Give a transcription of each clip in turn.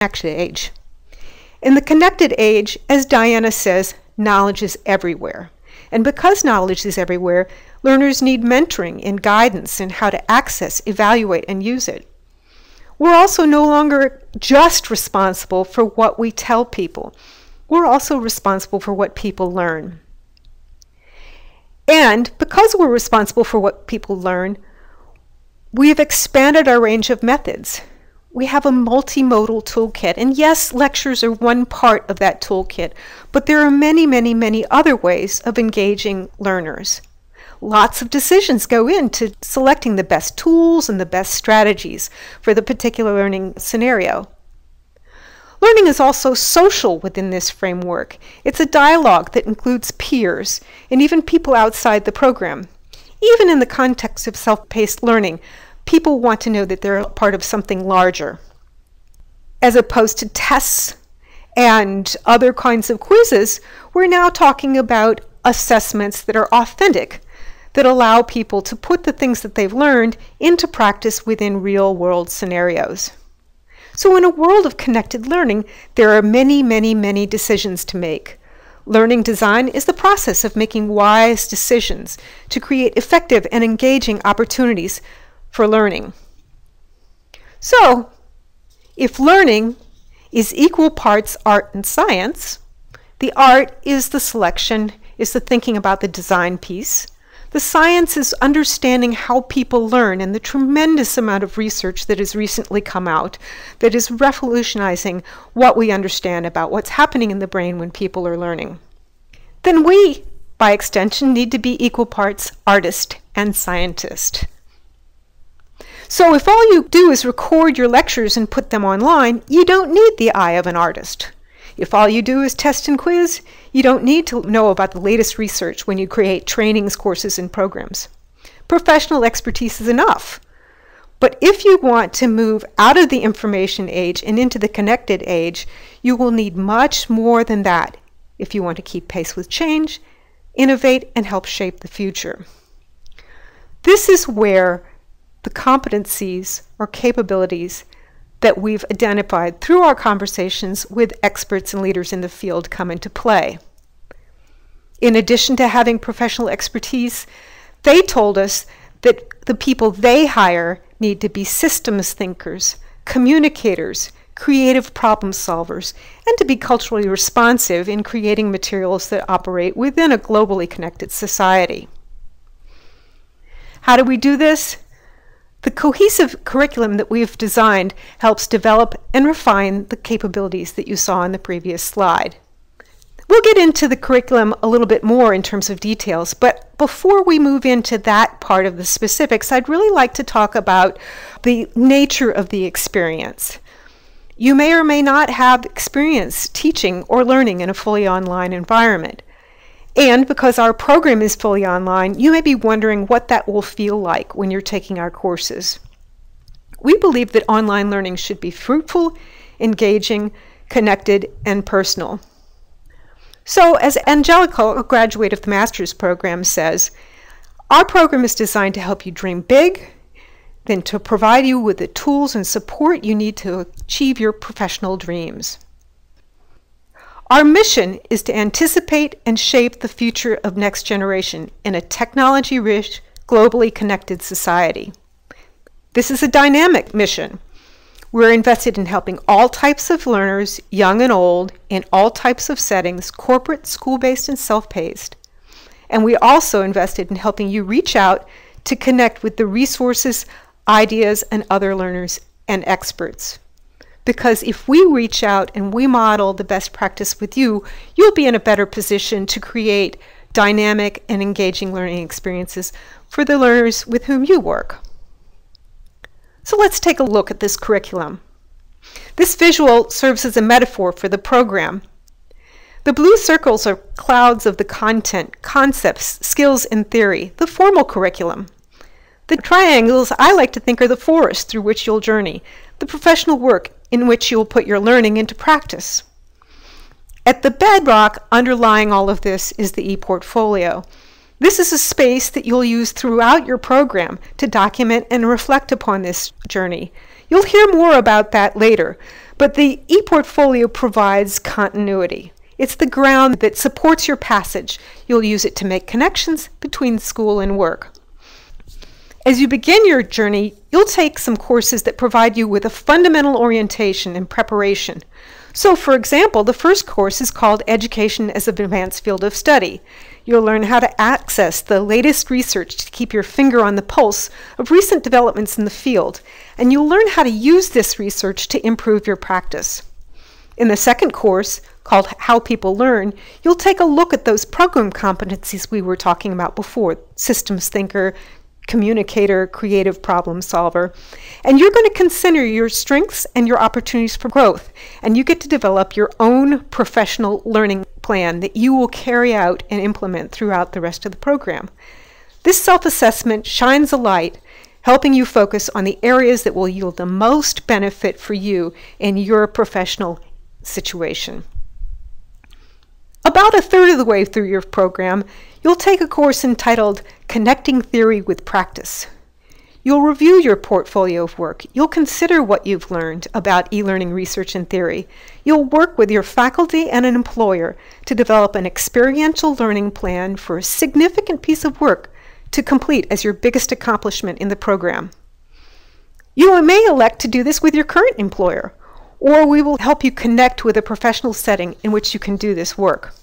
connected age. In the connected age, as Diana says, knowledge is everywhere. And because knowledge is everywhere, learners need mentoring and guidance in how to access, evaluate, and use it. We're also no longer just responsible for what we tell people. We're also responsible for what people learn. And because we're responsible for what people learn, we've expanded our range of methods. We have a multimodal toolkit, and yes, lectures are one part of that toolkit, but there are many, many, many other ways of engaging learners. Lots of decisions go into selecting the best tools and the best strategies for the particular learning scenario. Learning is also social within this framework. It's a dialogue that includes peers and even people outside the program. Even in the context of self-paced learning, people want to know that they're a part of something larger. As opposed to tests and other kinds of quizzes, we're now talking about assessments that are authentic, that allow people to put the things that they've learned into practice within real-world scenarios. So in a world of connected learning, there are many, many, many decisions to make. Learning design is the process of making wise decisions to create effective and engaging opportunities for learning. So, if learning is equal parts art and science, the art is the selection, is the thinking about the design piece. The science is understanding how people learn, and the tremendous amount of research that has recently come out that is revolutionizing what we understand about what's happening in the brain when people are learning. Then we, by extension, need to be equal parts artist and scientist. So if all you do is record your lectures and put them online, you don't need the eye of an artist. If all you do is test and quiz, you don't need to know about the latest research when you create trainings, courses, and programs. Professional expertise is enough. But if you want to move out of the information age and into the connected age, you will need much more than that if you want to keep pace with change, innovate, and help shape the future. This is where the competencies or capabilities that we've identified through our conversations with experts and leaders in the field come into play. In addition to having professional expertise, they told us that the people they hire need to be systems thinkers, communicators, creative problem solvers, and to be culturally responsive in creating materials that operate within a globally connected society. How do we do this? The cohesive curriculum that we've designed helps develop and refine the capabilities that you saw in the previous slide. We'll get into the curriculum a little bit more in terms of details, but before we move into that part of the specifics, I'd really like to talk about the nature of the experience. You may or may not have experience teaching or learning in a fully online environment. And because our program is fully online, you may be wondering what that will feel like when you're taking our courses. We believe that online learning should be fruitful, engaging, connected, and personal. So as Angelica, a graduate of the master's program, says, our program is designed to help you dream big, then to provide you with the tools and support you need to achieve your professional dreams. Our mission is to anticipate and shape the future of next generation in a technology-rich, globally connected society. This is a dynamic mission. We're invested in helping all types of learners, young and old, in all types of settings, corporate, school-based, and self-paced. And we also invested in helping you reach out to connect with the resources, ideas, and other learners and experts. Because if we reach out and we model the best practice with you, you'll be in a better position to create dynamic and engaging learning experiences for the learners with whom you work. So let's take a look at this curriculum. This visual serves as a metaphor for the program. The blue circles are clouds of the content, concepts, skills, and theory, the formal curriculum. The triangles I like to think are the forest through which you'll journey, the professional work in which you'll put your learning into practice. At the bedrock underlying all of this is the e-portfolio. This is a space that you'll use throughout your program to document and reflect upon this journey. You'll hear more about that later, But the ePortfolio provides continuity. It's the ground that supports your passage. You'll use it to make connections between school and work. As you begin your journey, you'll take some courses that provide you with a fundamental orientation and preparation. So, for example, the first course is called Education as an Advanced Field of Study. You'll learn how to access the latest research to keep your finger on the pulse of recent developments in the field, and you'll learn how to use this research to improve your practice. In the second course, called How People Learn, you'll take a look at those program competencies we were talking about before: systems thinker, communicator, creative problem solver. And you're going to consider your strengths and your opportunities for growth. And you get to develop your own professional learning plan that you will carry out and implement throughout the rest of the program. This self-assessment shines a light, helping you focus on the areas that will yield the most benefit for you in your professional situation. About a third of the way through your program, you'll take a course entitled Connecting Theory with Practice. You'll review your portfolio of work. You'll consider what you've learned about e-learning research and theory. You'll work with your faculty and an employer to develop an experiential learning plan for a significant piece of work to complete as your biggest accomplishment in the program. You may elect to do this with your current employer, or we will help you connect with a professional setting in which you can do this work.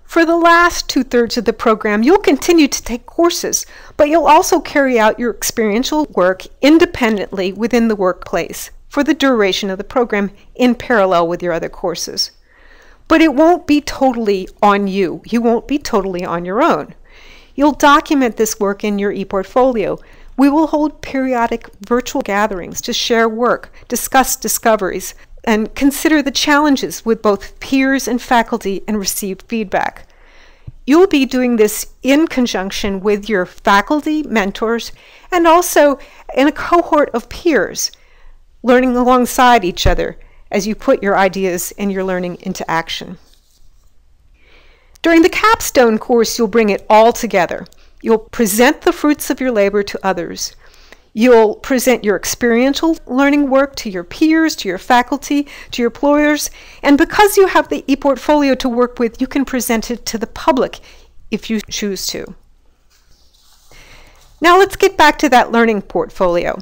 For the last 2/3 of the program, you'll continue to take courses, but you'll also carry out your experiential work independently within the workplace for the duration of the program in parallel with your other courses. But it won't be totally on you. You won't be totally on your own. You'll document this work in your ePortfolio. We will hold periodic virtual gatherings to share work, discuss discoveries, and consider the challenges with both peers and faculty and receive feedback. You'll be doing this in conjunction with your faculty, mentors, and also in a cohort of peers, learning alongside each other as you put your ideas and your learning into action. During the capstone course, you'll bring it all together. You'll present the fruits of your labor to others. You'll present your experiential learning work to your peers, to your faculty, to your employers, and because you have the ePortfolio to work with, you can present it to the public if you choose to. Now let's get back to that learning portfolio.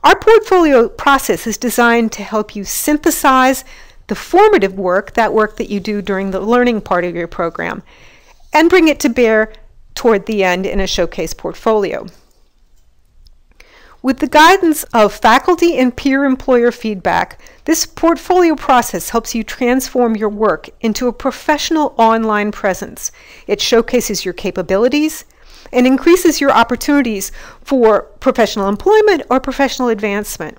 Our portfolio process is designed to help you synthesize the formative work, that work that you do during the learning part of your program, and bring it to bear toward the end in a showcase portfolio. With the guidance of faculty and peer employer feedback, this portfolio process helps you transform your work into a professional online presence. It showcases your capabilities and increases your opportunities for professional employment or professional advancement.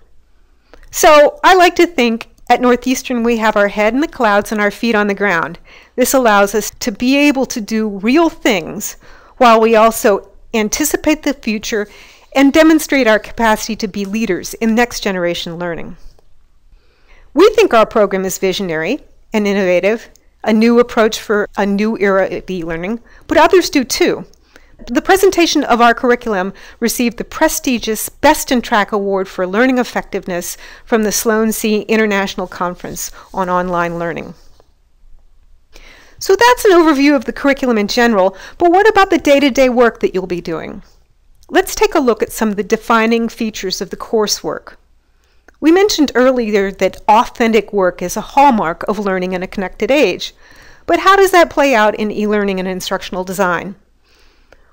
So I like to think at Northeastern we have our head in the clouds and our feet on the ground. This allows us to be able to do real things while we also anticipate the future and demonstrate our capacity to be leaders in next generation learning. We think our program is visionary and innovative, a new approach for a new era of e-learning, but others do too. The presentation of our curriculum received the prestigious Best in Track Award for Learning Effectiveness from the Sloan C. International Conference on Online Learning. So that's an overview of the curriculum in general, but what about the day-to-day work that you'll be doing? Let's take a look at some of the defining features of the coursework. We mentioned earlier that authentic work is a hallmark of learning in a connected age. But how does that play out in e-learning and instructional design?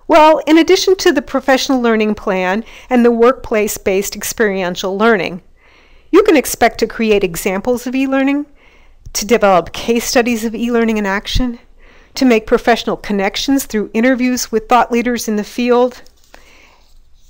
Well, in addition to the professional learning plan and the workplace-based experiential learning, you can expect to create examples of e-learning, to develop case studies of e-learning in action, to make professional connections through interviews with thought leaders in the field,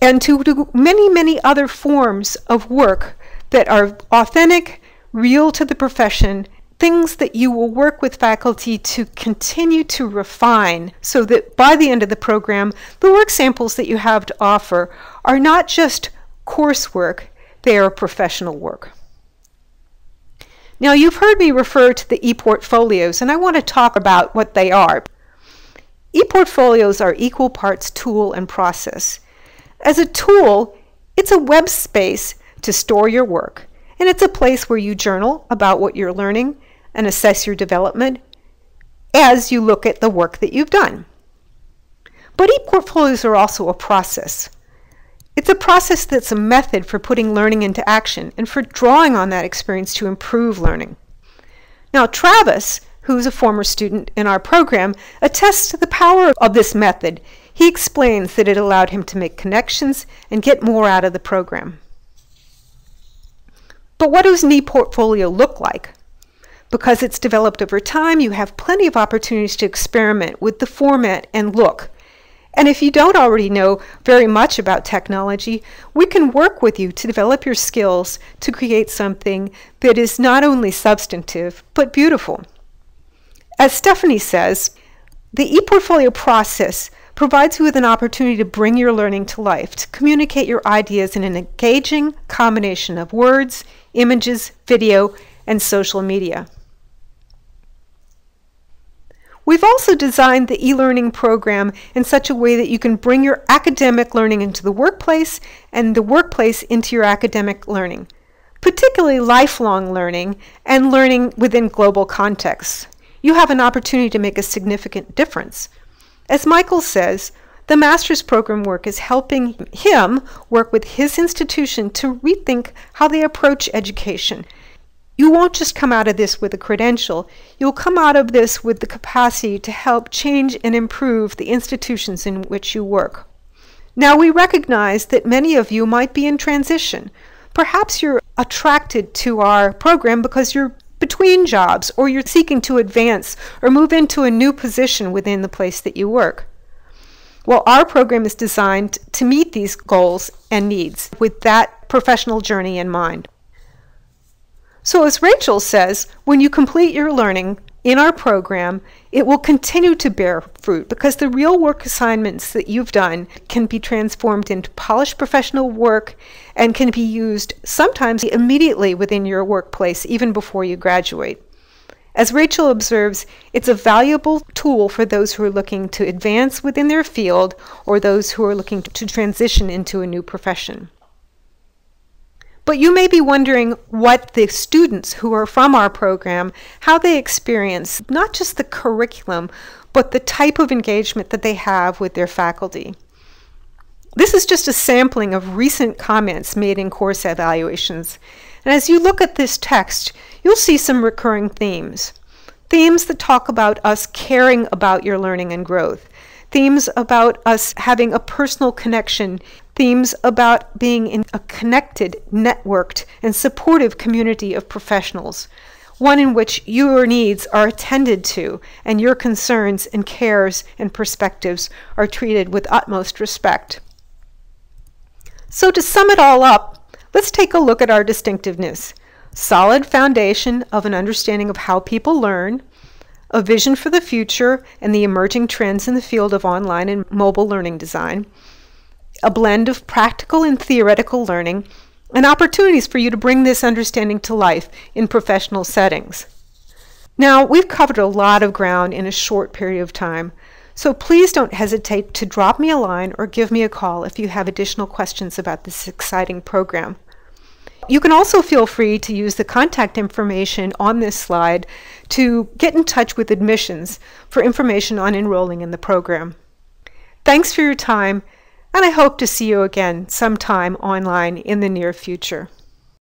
and to do many, many other forms of work that are authentic, real to the profession, things that you will work with faculty to continue to refine so that by the end of the program, the work samples that you have to offer are not just coursework, they are professional work. Now, you've heard me refer to the ePortfolios, and I want to talk about what they are. ePortfolios are equal parts tool and process. As a tool, it's a web space to store your work, And it's a place where you journal about what you're learning and assess your development as you look at the work that you've done. But e-portfolios are also a process. It's a process that's a method for putting learning into action and for drawing on that experience to improve learning. Now, Travis, who's a former student in our program, attests to the power of this method. He explains that it allowed him to make connections and get more out of the program. But what does an e-portfolio look like? Because it's developed over time, you have plenty of opportunities to experiment with the format and look. And if you don't already know very much about technology, we can work with you to develop your skills to create something that is not only substantive, but beautiful. As Stephanie says, the e-portfolio process provides you with an opportunity to bring your learning to life, to communicate your ideas in an engaging combination of words, images, video, and social media. We've also designed the e-learning program in such a way that you can bring your academic learning into the workplace and the workplace into your academic learning, particularly lifelong learning and learning within global contexts. You have an opportunity to make a significant difference. As Michael says, the master's program work is helping him work with his institution to rethink how they approach education. You won't just come out of this with a credential, you'll come out of this with the capacity to help change and improve the institutions in which you work. Now, we recognize that many of you might be in transition. Perhaps you're attracted to our program because you're between jobs, or you're seeking to advance or move into a new position within the place that you work. Well, our program is designed to meet these goals and needs with that professional journey in mind. So as Rachel says, when you complete your learning in our program, it will continue to bear fruit because the real work assignments that you've done can be transformed into polished professional work and can be used sometimes immediately within your workplace, even before you graduate. As Rachel observes, it's a valuable tool for those who are looking to advance within their field or those who are looking to transition into a new profession. But you may be wondering what the students who are from our program, how they experience not just the curriculum, but the type of engagement that they have with their faculty. This is just a sampling of recent comments made in course evaluations. And as you look at this text, you'll see some recurring themes. Themes that talk about us caring about your learning and growth. Themes about us having a personal connection. Themes about being in a connected, networked, and supportive community of professionals. One in which your needs are attended to and your concerns and cares and perspectives are treated with utmost respect. So to sum it all up, let's take a look at our distinctiveness. Solid foundation of an understanding of how people learn, a vision for the future and the emerging trends in the field of online and mobile learning design, a blend of practical and theoretical learning, and opportunities for you to bring this understanding to life in professional settings. Now, we've covered a lot of ground in a short period of time, so please don't hesitate to drop me a line or give me a call if you have additional questions about this exciting program. You can also feel free to use the contact information on this slide to get in touch with admissions for information on enrolling in the program. Thanks for your time, and I hope to see you again sometime online in the near future.